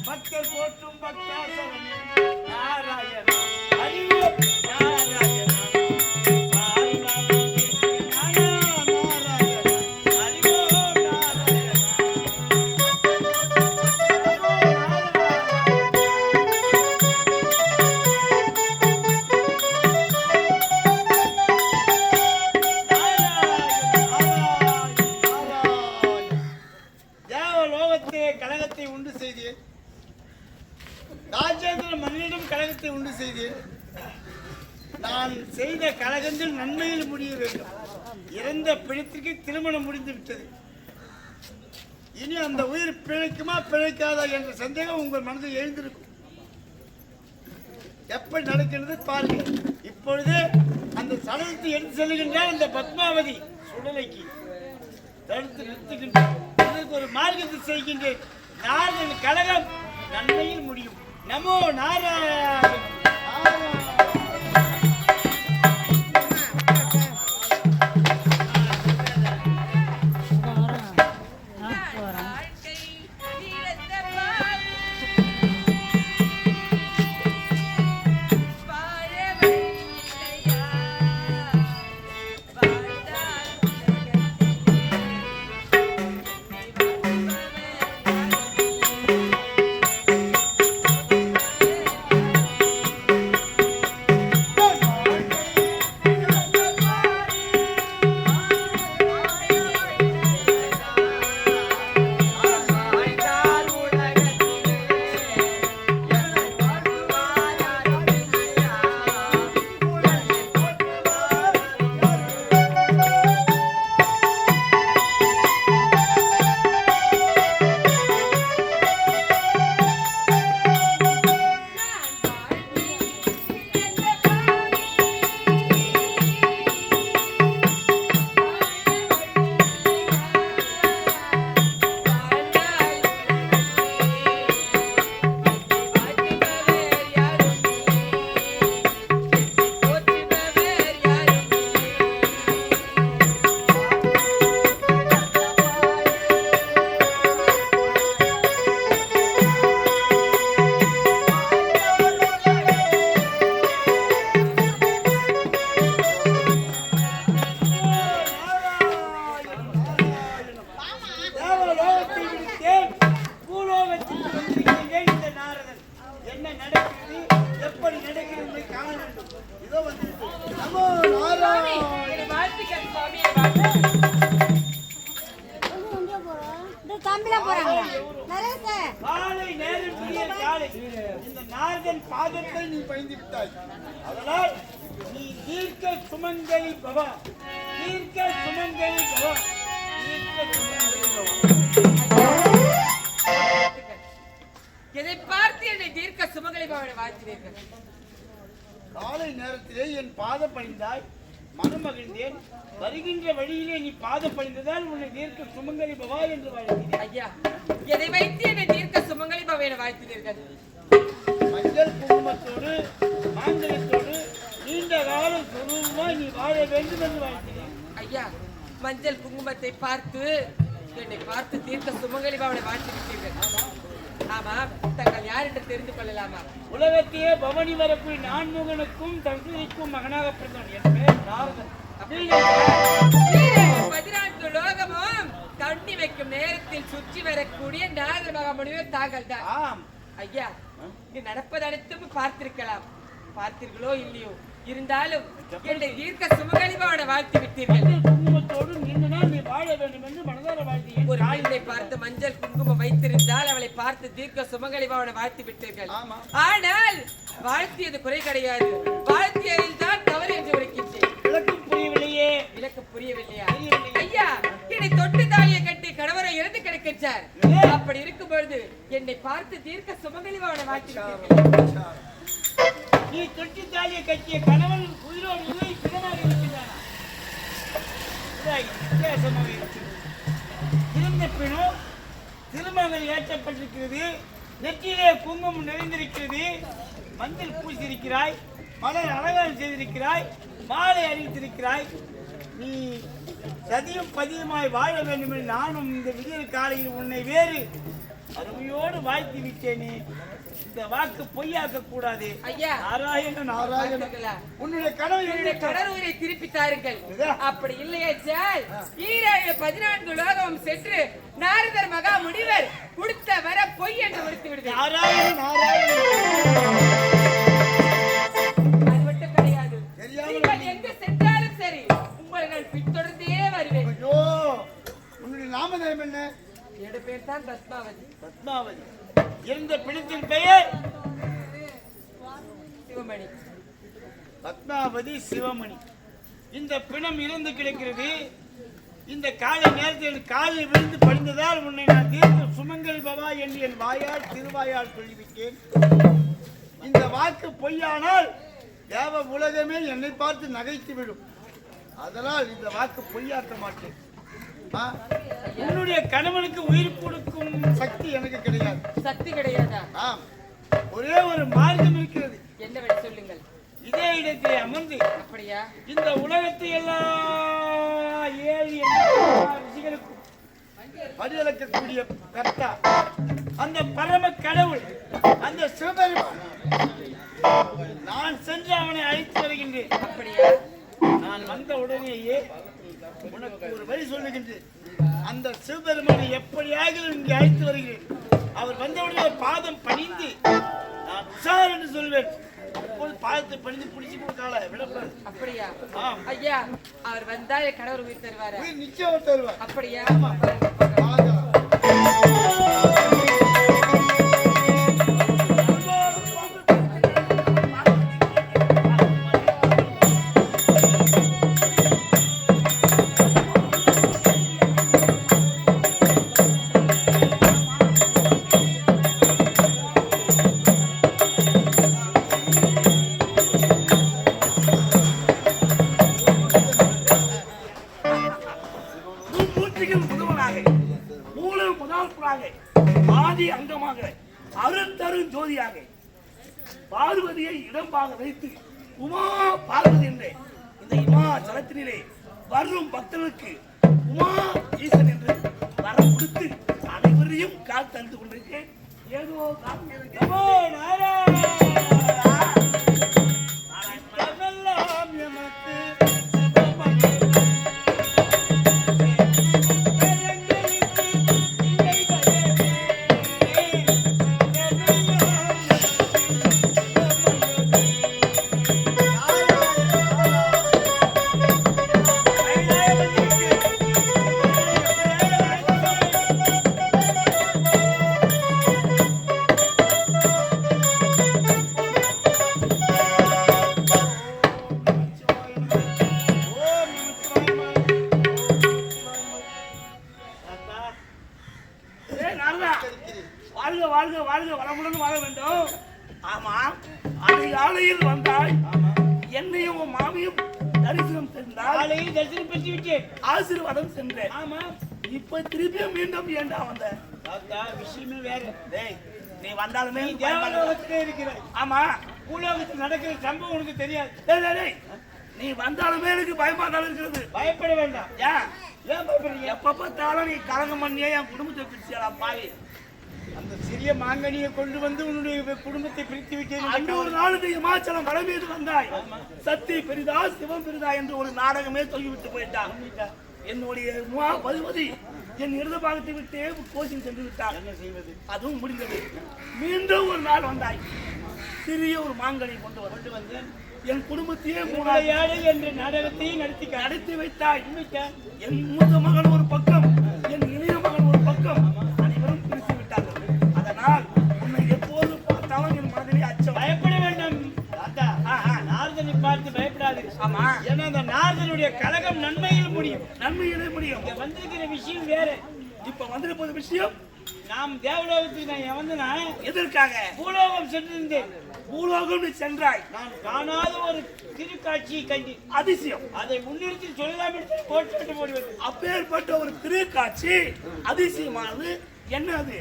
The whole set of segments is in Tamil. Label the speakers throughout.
Speaker 1: பக்தர் போற்றும் பக்தாசவனே நாராயண அறிவோம் நாராயண கழகத்தை உண்டு செய்தேன். ராஜேந்திர மன்னிடம் கழகத்தை உண்டு செய்தேன். நான் செய்த கழகங்கள் நன்மையில் முடிய வேண்டும். இறந்த பிணத்திற்கு திருமணம் முடிந்து விட்டது. இனி அந்த உயிர் பிழைக்குமா பிழைக்காதா என்ற சந்தேகம் உங்கள் மனதில் எழுந்திருக்கும். எப்படி நடக்கிறது பாருங்கள். இப்பொழுது அந்த சடலத்தை எடுத்து செல்லுகின்றால் அந்த பத்மாவதி சுடலைக்கு தடுத்து நிறுத்துகின்றார். ஒரு மார்க்கத்தை செய்கின்றேன். நாரதன் கழகம் நன்மையில் முடியும். நமோ நாராயண. இந்த நாரதன் பாதத்தை நீ பயந்து விட்டாய். அதனால் நீ தீர்க்க சுமங்கலி பவா, தீர்க்க சுமங்கலி பவா, தீர்க்க சுமங்கலி பவா.
Speaker 2: எதை பார்த்து என்னை தீர்க்க சுமங்கலி பவனை வாழ்த்தினீர்கள்?
Speaker 1: காலை நேரத்திலே என் பாதம் பணிந்தாய், மனமகிழ்ந்தேன். வருகின்ற வழியிலே நீ பாதம் பணிந்ததால் உன்னை தீர்க்க சுமங்கலி பவா என்று வாழ்த்தினேன்.
Speaker 2: ஐயா, எதை வைத்து என்னை தீர்க்க சுமங்கலி பவா என வாழ்த்தினீர்கள்?
Speaker 1: மஞ்சள் குங்குமத்தோடு மாங்கல்யத்தோடு நீண்ட காலம் சுரூபமாய் நீ வாழ வேண்டும் என்று வாழ்த்தினேன்.
Speaker 2: ஐயா, மஞ்சள் குங்குமத்தை பார்த்து என்னை பார்த்து தீர்க்க சுமங்கலி பவனை வாழ்த்திவிட்டீர்கள். ஆமா, தங்கள் யார் என்று தெரிந்து கொள்ளலாமா?
Speaker 1: உலகத்தையே பவனி வரக்கூடிய நான்முகனுக்கும் தகுதிக்கும் மகனாக பிறந்தவன் என் பெயர் நாரதன்.
Speaker 2: 14 லோகமும் தண்ணி வைக்கும் நேரத்தில் சுற்றி வரக்கூடிய நாரத மகாமுனிவர் தாங்கள் தான். ஐயா, இங்கு நடப்பது அனைத்தும் பார்த்திருக்கலாம். பார்த்தீர்களோ இல்லையோ, இருந்தாலும் என்னை தீர்க்க சுமங்கலி பவனை வாழ்த்தி விட்டீர்கள்.
Speaker 1: குங்குமத்தோடு நீண்ட நாள் நீ வாழ வேண்டும் என்று மனதார வாழ்த்தி.
Speaker 2: ஒரு ஆளினை பார்த்து மஞ்சள் குங்குமம் வைத்திருந்தால் அவளை பார்த்து தீர்க்க சுமங்கலி பவனை வாழ்த்தி விட்டீர்கள். ஆனால் வாழ்த்தியது குறை கிடையாது, வாழ்த்தியதில் தான் தவறு என்று உரைக்கின்றேன்.
Speaker 1: விளக்கம் புரியவில்லையே.
Speaker 2: விளக்கம் புரியவில்லையா? ஐயா, என்னை தொட்டு தாலியை கட்டி கணவரை இறந்து கிடக்கின்றார். அப்படி இருக்கும் பொழுது என்னை பார்த்து தீர்க்க சுமங்கலி பவனை வாழ்த்தி விட்டீர்கள்.
Speaker 1: நீ தொட்டி தாலியை கட்டிய கணவன் உயிரோடு இல்லை பிணமாக இருக்கின்றானா? வித்தியாசமாக இருக்கிறது. இருந்த பிணம் திருமகள் ஏற்றப்பட்டிருக்கிறது, நெற்றியிலே குங்குமம் நிறைந்திருக்கிறது, மஞ்சள் பூசியிருக்கிறாய், மலர் அலங்காரம் செய்திருக்கிறாய், மாலை அணிந்திருக்கிறாய். நீ சதியும் பதியுமாய் வாழ வேண்டும் என்று நானும் இந்த விடியல் காலையில் உன்னை வேறு வாக்கோடு வாழ்த்தி விட்டேனே, இந்த வாக்கு பொய்யாக்க கூடாது.
Speaker 2: ஐயா,
Speaker 1: நாராயண நாராயண, உன்னுடைய
Speaker 2: கடவுளை திருப்பி தாருங்கள். அப்படி இல்லையே சார், 14 லோகம் சென்று நாரதர் மகா முனிவர் கொடுத்த வர பொய் என்று முடித்து விடுது.
Speaker 1: நாராயண நாராயண,
Speaker 2: அது மட்டும் கிடையாது. நீங்கள் எங்கு சென்றாலும் சரி, உங்களை நான் பின்தொடர்ந்தே வருவேன்.
Speaker 1: ஐயோ, உன்னுடைய நாமதேயம் என்ன?
Speaker 2: என்னோட பேர் தான் பத்மாவதி.
Speaker 1: பத்மாவதி. இருந்த பிணத்தின் பெயர்
Speaker 2: சிவமணி.
Speaker 1: பத்மாவதி சிவமணி. இந்த பிணம் இறந்து கிடக்கிறது. இந்த காலை நேரத்தில் காலில் விழுந்து படிந்ததால் உன்னை நான் தீர்த்து சுமங்கல் பவா என்று என் வாயால் திருவாயால் சொல்லிவிட்டேன். இந்த வாக்கு பொய்யானால் தேவ உலகமே என்னை பார்த்து நகைத்து விடும். அதனால் இந்த வாக்கு பொய்யாக்க மாட்டேன். உன்னுடைய கணவனுக்கு உயிர் கொடுக்கும் சக்தி எனக்கு கிடையாது.
Speaker 2: சக்தி கிடையாதா?
Speaker 1: ஆம், ஒரே ஒரு மார்க்கம் இருக்கிறது.
Speaker 2: என்ன வழி சொல்லுங்கள்.
Speaker 1: இதே இடத்தை அமர்ந்து
Speaker 2: அப்படியா
Speaker 1: இந்த உலகத்தை எல்லாம் 7 ரிஷிகளுக்கும் பதிலளிக்கக்கூடிய கர்த்தா அந்த பரம கடவுள் அந்த சிவபெருமான், நான் சென்று அவனை அழைத்து வருகின்றேன்.
Speaker 2: அப்படியா?
Speaker 1: நான் வந்த உடனேயே உனக்கு ஒரு வழி சொல்லுகின்றேன். அந்த சிவபெருமானை எப்படியாக இங்கே அழைத்து வருகிறேன். அவர் வந்தவுடனே பாதம் பணிந்து நான் உஷார் என்று சொல்வேன். அப்போது பாதத்தை பணிந்து பிடிச்சி கொடுத்தால விடக்கூடாது.
Speaker 2: அப்படியா? ஐயா, அவர் வந்தா என் கணவர் உயிர் தருவாரா?
Speaker 1: உயிர் நிச்சயம் தருவார்.
Speaker 2: அப்படியா?
Speaker 3: ஆதி அங்கமாக அருந்தரும் ஜோதியாக பார்வதியை இடமாக வைத்து உமா பார்வதி என்ற இந்த இமாச்சலத்தினிலே வரும் பக்தர்களுக்கு உமா ஈசன் என்று வரம் கொடுத்து அனைவரையும் கால் தந்து கொண்டிருக்கேன். ஏதோ வாழ்க வாழ்க வளமுடன் வாழ வேண்டும். ஆமா, ஆலையில் வந்தாய். என்னையும் மாமியும் தரிசனம் சென்றால்
Speaker 1: ஆலையில் தரிசனம் பெற்று விட்டேன்.
Speaker 3: ஆசீர்வாதம் சென்றேன்.
Speaker 1: ஆமா,
Speaker 3: இப்ப திருப்பியும் மீண்டும் ஏண்டா வந்த?
Speaker 1: விஷயமே வேற.
Speaker 3: டேய், நீ வந்தாலுமே
Speaker 1: தேவலோகத்திலே இருக்கிறாய்.
Speaker 3: ஆமா,
Speaker 1: பூலோகத்தில் நடக்கிற சம்பவம் உனக்கு தெரியாது.
Speaker 3: டேய், நீ வந்தாலுமே எனக்கு பயமா தான் இருக்கிறது.
Speaker 1: பயப்பட வேண்டாம்.
Speaker 3: ஏன்
Speaker 1: பயப்படுறீங்க?
Speaker 3: எப்ப பார்த்தாலும் நீ கலங்கம் பண்ணியே என் குடும்பத்தை பிரிச்சியா பாய்.
Speaker 1: அந்த சிறிய மாங்கனியை கொண்டு வந்து உன்னுடைய குடும்பத்தை பிரித்து விட்டேன்.
Speaker 3: ஒரு நாளுக்கு இமாச்சலம் மலை மீது வந்தாய். சக்தி பெரிதா சிவம் பெரிதா என்று ஒரு நாடகமே சொல்லிவிட்டு போயிட்டான். என்னுடைய பதுமதி என் இடது பாகத்தை விட்டே கோச்சிங் சென்று விட்டார்.
Speaker 1: என்ன செய்வது?
Speaker 3: அதுவும் முடிந்தது. மீண்டும் ஒரு நாள் வந்தாய். சிறிய ஒரு மாங்கனி கொண்டு வந்து என் குடும்பத்தையே
Speaker 1: மூளையாடு என்ற நாடகத்தையும் நடத்தி வைத்தாய்.
Speaker 3: என் மூத்த மகன் ஒரு பக்கம், என் இளைய மகன் ஒரு பக்கம், அனைவரும் பிரித்து விட்டார்கள். அதனால் உன்னை எப்போது பார்த்தாலும் என் மனதிலே அச்சம்.
Speaker 1: பயப்பட வேண்டாம். நாரதனை பார்த்து பயப்படாது.
Speaker 3: ஆமா,
Speaker 1: ஏன்னா அந்த நாரதனுடைய கலகம் நன்மையில் முடியும்.
Speaker 3: நன்மையிலே முடியும்.
Speaker 1: இங்க வந்திருக்கிற விஷயம் வேற.
Speaker 3: இப்ப வந்திருப்பது விஷயம்,
Speaker 1: நாம் தேவலோகத்துக்கு நான் வந்து
Speaker 3: எதற்காக
Speaker 1: பூலோகம் சென்றிருந்தேன்.
Speaker 3: பூலோகம் நீ சென்றாய்.
Speaker 1: நான் காணாத ஒரு திருக்காட்சியை கண்டு
Speaker 3: அதிசயம்.
Speaker 1: அதை முன்னிறுத்தி சொல்லலாம் என்று போட்டு போடுவது.
Speaker 3: அப்பேற்பட்ட ஒரு திருக்காட்சி அதிசயமானது. என்ன அது?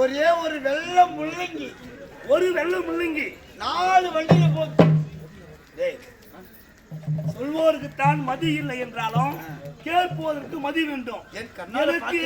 Speaker 1: ஒரே ஒரு வெள்ளை முள்ளங்கி,
Speaker 3: ஒரு வெள்ளை முள்ளங்கி
Speaker 1: 4 வண்டியில போச்சு.
Speaker 3: சொல்வோருக்குத்தான் மதி இல்லை என்றாலும் கேட்போதற்கு மதி வேண்டும். எனக்கு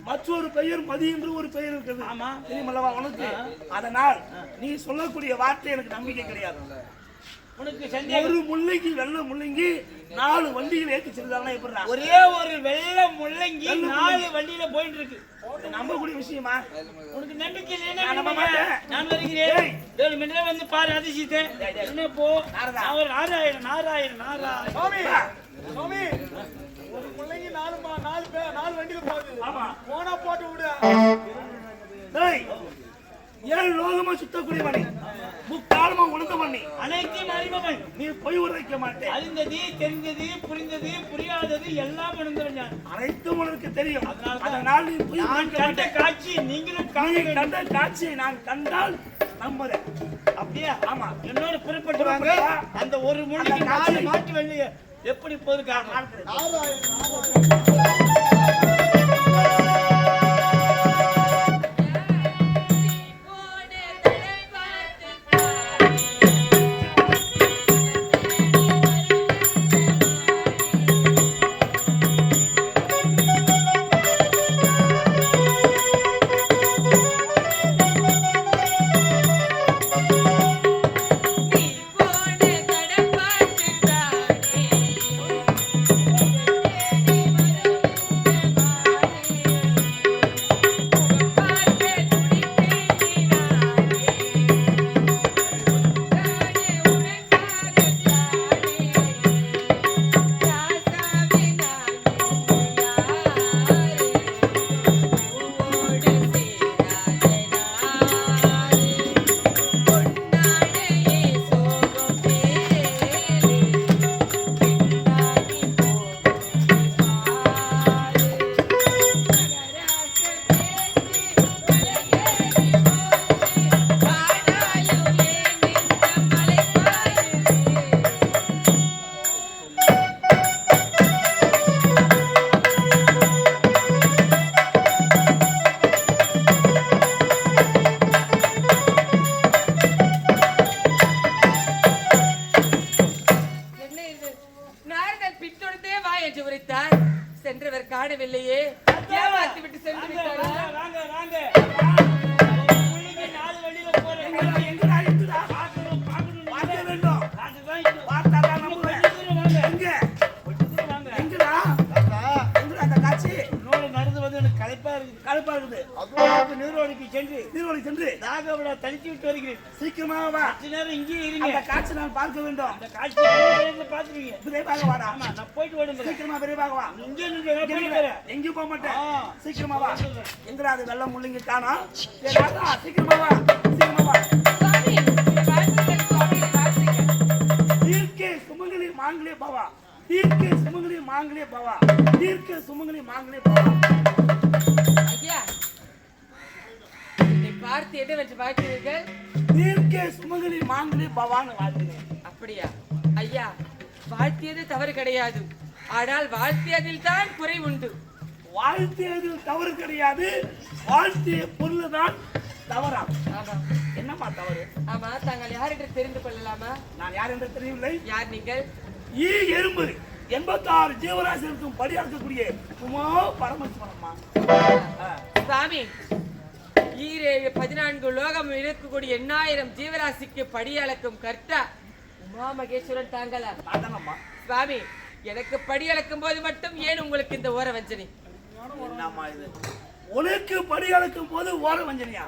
Speaker 3: மற்றொரு பெயர் மதி என்று ஒரு பெயர் இருக்குது.
Speaker 1: ஆமா.
Speaker 3: தெரியுமல்லவா உனக்கு? அதனால் நீ சொல்லக்கூடிய வார்த்தை எனக்கு நம்பிக்கை கிடையாது.
Speaker 1: உனக்கு சந்தேகம்?
Speaker 3: ஒரு முள்ளங்கி வெள்ளை முள்ளங்கி 4 வண்டியில் ஏற்றி செல்லுதாங்கன்னா எப்படி?
Speaker 1: ஒரே ஒரு வெள்ளை முள்ளங்கி 4 வண்டியில போயிட்டு இருக்கு.
Speaker 3: நம்பக்கூடிய விஷயமா?
Speaker 1: உனக்கு நம்பிக்கை
Speaker 3: நான்
Speaker 1: இல்லைன்னா
Speaker 3: நம்ப மாட்டேன்.
Speaker 1: நான் வருகிறேன். வேணுமென்றே வந்து பாரு அதிசயத்தை. என்ன போ? அவர் நாராயணன் நாராயணன் நாராயணன்.
Speaker 4: சுவாமி சுவாமி ஒரு முள்ளங்கி 4 வண்டியில போகுது.
Speaker 3: ஆமா.
Speaker 4: போனா போட்டு விடு.
Speaker 3: டேய், 7 லோகமா சுத்தக்கூடியவனே, முக்காலமா உணர்ந்தவனே,
Speaker 1: அனைத்தையும் அறிபவன்.
Speaker 3: நீ பொய் உரைக்க மாட்டேன்.
Speaker 1: அறிந்தது தெரிந்தது புரிந்தது புரியாதது எல்லாம் உணர்ந்தவன் நான்.
Speaker 3: அனைத்தும் உனக்கு தெரியும்.
Speaker 1: அதனால்தான்
Speaker 3: அதனால் நீ பொய்
Speaker 1: நான்
Speaker 3: உரைக்க
Speaker 1: கண்ட
Speaker 3: மாட்டேன்.
Speaker 1: காட்சி நீங்களும் காண
Speaker 3: நீ
Speaker 1: வேண்டும்.
Speaker 3: கண்ட காட்சியை நான் கண்டால் நம்புறேன்.
Speaker 1: அப்படியா?
Speaker 3: ஆமா.
Speaker 1: என்னோட புறப்பட்டு வாங்க. அந்த ஒரு முள்ளைக்கு 4 மாட்டு வெள்ளைய எப்படி போது காரணம்?
Speaker 2: சென்றவர் காணவில்லையே, ஏமாத்தி விட்டு சென்று விட்டாரா?
Speaker 1: வாங்க வாங்க. முள்ளைக்கு 4 வண்டியில போறேன்.
Speaker 3: எங்கடா எங்கடா?
Speaker 1: பார்க்கணும் பார்க்கணும்.
Speaker 3: பார்க்க வேண்டும்.
Speaker 1: அதுதான் இது.
Speaker 3: பார்த்தாதான் நம்புவேன்.
Speaker 1: வாங்க.
Speaker 3: எங்க?
Speaker 1: கொஞ்சம் தூரம் வாங்க.
Speaker 3: எங்கடா? எங்கடா அந்த காட்சி?
Speaker 1: இன்னொரு நடந்து வந்து எனக்கு களைப்பா இருக்குது.
Speaker 3: கடுப்பா இருக்குது.
Speaker 1: அதுவும் நீரோடிக்கு சென்று
Speaker 3: நீரோடி சென்று
Speaker 1: தாகவிட தளித்து விட்டு வருகிறேன்.
Speaker 3: சீக்கிரமா வா.
Speaker 1: கொஞ்ச நேரம் இங்கேயே இருங்க.
Speaker 3: அந்த காட்சி நான் பார்க்க வேண்டும்.
Speaker 1: அந்த காட்சி பாத்துருவீங்க.
Speaker 3: விரைவாக வாடா.
Speaker 1: ஆமா, நான் போயிட்டு ஓடுங்க.
Speaker 3: சீக்கிரமா விரைவாக வா.
Speaker 1: இங்கே நின்று நான் போயிட்டு வரேன்.
Speaker 3: எங்கேயும் போக மாட்டேன்.
Speaker 1: ஆ.
Speaker 3: சீக்கிரமா வா. எங்கடா அது வெள்ளம் முள்ளிங்க காணோம்? ஏய் ராதா, சீக்கிரமா வா. சீக்கிரமா வா.
Speaker 2: சுவாமி, வாழ்த்துக்கள் சுவாமி, வாழ்த்துக்கள்.
Speaker 3: தீர்க்கே சுமங்கலி மாங்கலே பவா. தீர்க்கே சுமங்கலி மாங்கலே பவா. தீர்க்கே சுமங்கலி மாங்கலே பவா.
Speaker 2: ஐயா, என்னை பார்த்து என்னவென்று வாழ்த்துவீர்கள்?
Speaker 3: தீர்க்கே சுமங்கலி மாங்கலே பவான்னு வாழ்த்துனேன்.
Speaker 2: அப்படியா? ஐயா, வாழ்த்தியது தவறு கிடையாது, ஆனால் வாழ்த்தியதில் தான் குறை உண்டு.
Speaker 3: வாழ்த்தியது தவறு கிடையாது, வாழ்த்திய பொருள் தான் தவறா?
Speaker 2: ஆமா.
Speaker 3: என்னம்மா தவறு?
Speaker 2: ஆமா, தாங்கள் யார் என்று தெரிந்து கொள்ளலாமா?
Speaker 3: நான் யார் என்று தெரியவில்லை.
Speaker 2: யார் நீங்கள்?
Speaker 3: ஈ எறும்பு 86 ஜீவராசிகளுக்கும் படியாக்கக்கூடிய உமா பரமசிவனம்மா.
Speaker 2: சுவாமி, ஈரேழு 14 லோகம் இருக்கக்கூடிய 8000 ஜீவராசிக்கு படியளக்கும் கர்த்தா உமா மகேஸ்வரன் தாங்களா?
Speaker 3: அதானம்மா.
Speaker 2: சுவாமி, எனக்கு படியளக்கும் போது மட்டும் ஏன் உங்களுக்கு இந்த ஓர வஞ்சனை?
Speaker 3: என்னம்மா இது? உனக்கு படி அளக்கும் போது ஓர வஞ்சனையா?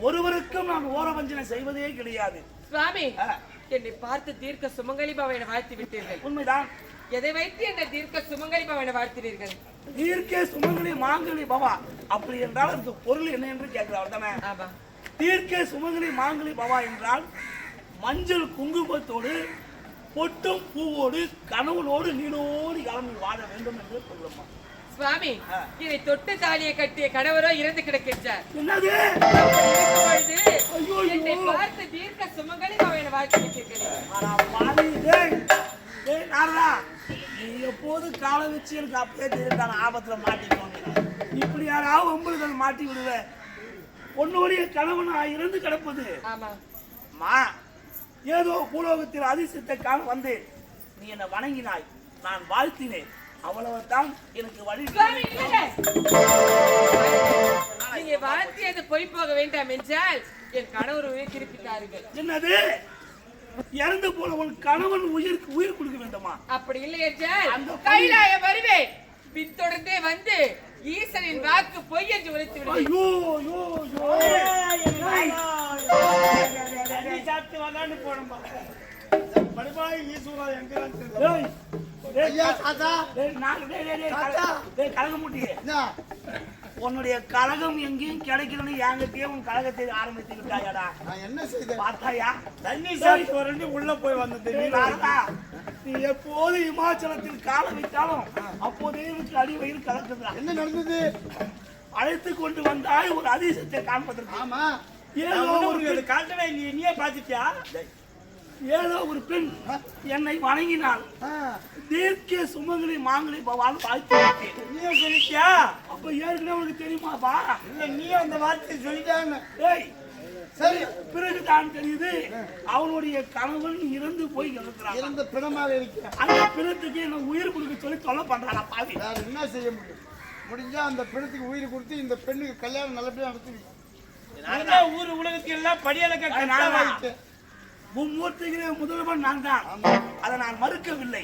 Speaker 3: ஒருவருக்கும் நான் ஓர வஞ்சனை செய்வதே கிடையாது.
Speaker 2: சுவாமி, என்னை பார்த்து தீர்க்க சுமங்கலி பவனை வாழ்த்து விட்டீர்கள்.
Speaker 3: உண்மைதான்.
Speaker 2: எதை வைத்து என்னை தீர்க்க சுமங்கலி பவனை வாழ்த்தினீர்கள்?
Speaker 3: தீர்க்கே சுமங்கலி மாங்கலி பவா. அப்படி என்றால் அதுக்கு பொருள் என்ன என்று கேட்கிறார் தானே?
Speaker 2: ஆமா.
Speaker 3: தீர்க்கே சுமங்கலி மாங்கலி பவா என்றால் மஞ்சள் குங்குமத்தோடு பொட்டும் பூவோடு கனவுளோடு நீளோடு கிளம்பி வாழ வேண்டும் என்று சொல்லுமா.
Speaker 2: சுவாமி, இதை தொட்டு தாலியை கட்டிய கணவரோ இறந்து கிடக்கின்றார்.
Speaker 3: என்னது?
Speaker 2: பொழுது
Speaker 3: ஐயோ,
Speaker 2: என்னை
Speaker 3: ஐயோ.
Speaker 2: பார்த்து தீர்க்க சுமங்கலி பவனை வாழ்த்து விட்டீர்கள்.
Speaker 3: ஆனா பாவி, டேய், டேய் நாரதா, நீ எப்போது காலை வச்சு எனக்கு அப்படியே தெரியுதான ஆபத்துல மாட்டிக்கோங்க. இப்படி யாராவது ஒன்பதுகள் மாட்டி விடுவேன். பொண்ணுடைய கணவனா இருந்து கிடப்பது.
Speaker 2: ஆமா.
Speaker 3: மா, ஏதோ பூலோகத்தில் அதிசயத்தை காண வந்தேன். நீ என்னை வணங்கினாய், நான் வாழ்த்தினேன். அவ்வளவுதான் எனக்கு வழி.
Speaker 2: சுவாமி, இல்லைங்க. நீங்க வாழ்த்தியது போய் போக வேண்டாம் என்றால் என் கணவர் உயிர் திருப்பித்தார்கள்.
Speaker 3: என்னது? இறந்து போன உன் கணவன் உயிருக்கு உயிர் கொடுக்க வேண்டுமா?
Speaker 2: அப்படி இல்லை என்றால் கைலாய வருவேன். பின்தொடர்ந்தே வந்து ஈசனின் வாக்கு பொய் என்று உரைத்து விடுவேன்.
Speaker 3: ஐயோ ஐயோ
Speaker 1: தண்ணி சாப்பிட்டு வரலான்னு போனோம்பா. படுபாய் ஈஸ்வரா எங்கதான் தெரியல.
Speaker 3: ஏய், ஏய்,
Speaker 1: ஐயா தாத்தா,
Speaker 3: ஏய், நான் டேய் டேய் டேய்
Speaker 1: தாத்தா.
Speaker 3: டேய் கலகமுட்டி.
Speaker 1: என்ன
Speaker 3: உன்னுடைய கலகம் எங்கேயும் கிடைக்கலன்னு என்கிட்டயே உன் கலகத்தை ஆரம்பித்து விட்டாயாடா.
Speaker 1: நான் என்ன செய்தேன்?
Speaker 3: பார்த்தாயா?
Speaker 1: தண்ணி சாப்பிட்டு வரேன்னு உள்ள போய் வந்தது.
Speaker 3: டேய் நாரதா, நீ எப்போது இமாச்சலத்தில் கால வைத்தாலும் அப்போதே எனக்கு அடி வயிறு கலக்குதுடா.
Speaker 1: என்ன நடந்தது?
Speaker 3: அழைத்து கொண்டு வந்தாய் ஒரு அதிசயத்தை காண்பதற்கு.
Speaker 1: ஆமா,
Speaker 3: ஏதோ ஒரு
Speaker 1: காட்டவே நீயே பாத்துட்டியா?
Speaker 3: ஏதோ ஒரு பெண் என்னை வணங்கினாள். தீர்க்க சுமங்கலி மாங்கலி பவால் வாழ்த்து விட்டேன்.
Speaker 1: நீயே சொல்லிட்டியா?
Speaker 3: அப்ப ஏற்கனவே உனக்கு தெரியுமாப்பா?
Speaker 1: இல்ல நீயே அந்த வார்த்தையை சொல்லிட்டாங்க.
Speaker 3: ஏய், சரி, பிறகுதான் தெரியுது அவனுடைய கணவன் இறந்து போய் இருக்கிறான்.
Speaker 1: இறந்த பிணமாக இருக்கிறேன்.
Speaker 3: அந்த பிணத்துக்கு என்ன உயிர் கொடுக்க சொல்லி தொல்லை பண்றானா பாவி.
Speaker 1: வேற என்ன செய்ய முடியும்? முடிஞ்சா அந்த பெண்ணுக்கு உயிர் கொடுத்து இந்த பெண்ணுக்கு கல்யாணம் நல்லபடியா நடத்துவீங்க. ஊர் உலகத்துக்கு எல்லாம் படியலக்க
Speaker 3: மும்மூர்த்திகளே முதல்வன் நான் தான். அதை நான் மறுக்கவில்லை.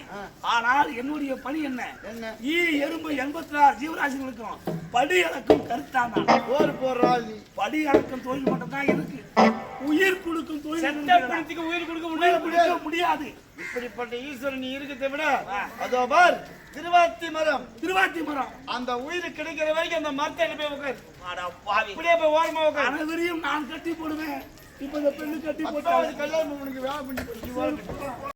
Speaker 3: ஆனால் என்னுடைய பணி என்ன? ஈ எறும்பு 86 ஜீவராசிகளுக்கும் படி அளக்கும் கருத்தான் தான்.
Speaker 1: போர் போடுறாள் நீ.
Speaker 3: படி அளக்கும் தொழில் மட்டும் தான் எனக்கு. உயிர் கொடுக்கும் தொழில்
Speaker 1: உயிர்
Speaker 3: கொடுக்க முடியாது.
Speaker 1: இப்படிப்பட்ட ஈஸ்வரன் நீ இருக்கிறத விட அதோ பார் திருவாத்தி மரம்.
Speaker 3: திருவாத்தி மரம்
Speaker 1: அந்த உயிர் கிடைக்கிற வரைக்கும் அந்த மரத்தை போய் உட்காரு.
Speaker 3: பாவி,
Speaker 1: இப்படியே போய் ஓரமா உட்காரு.
Speaker 3: அனைவரையும் நான் கட்டி போடுவேன். இப்ப இந்த பெண்ணு கட்டி போட்டா
Speaker 1: கல்யாணம் உனக்கு வேலை பண்ணி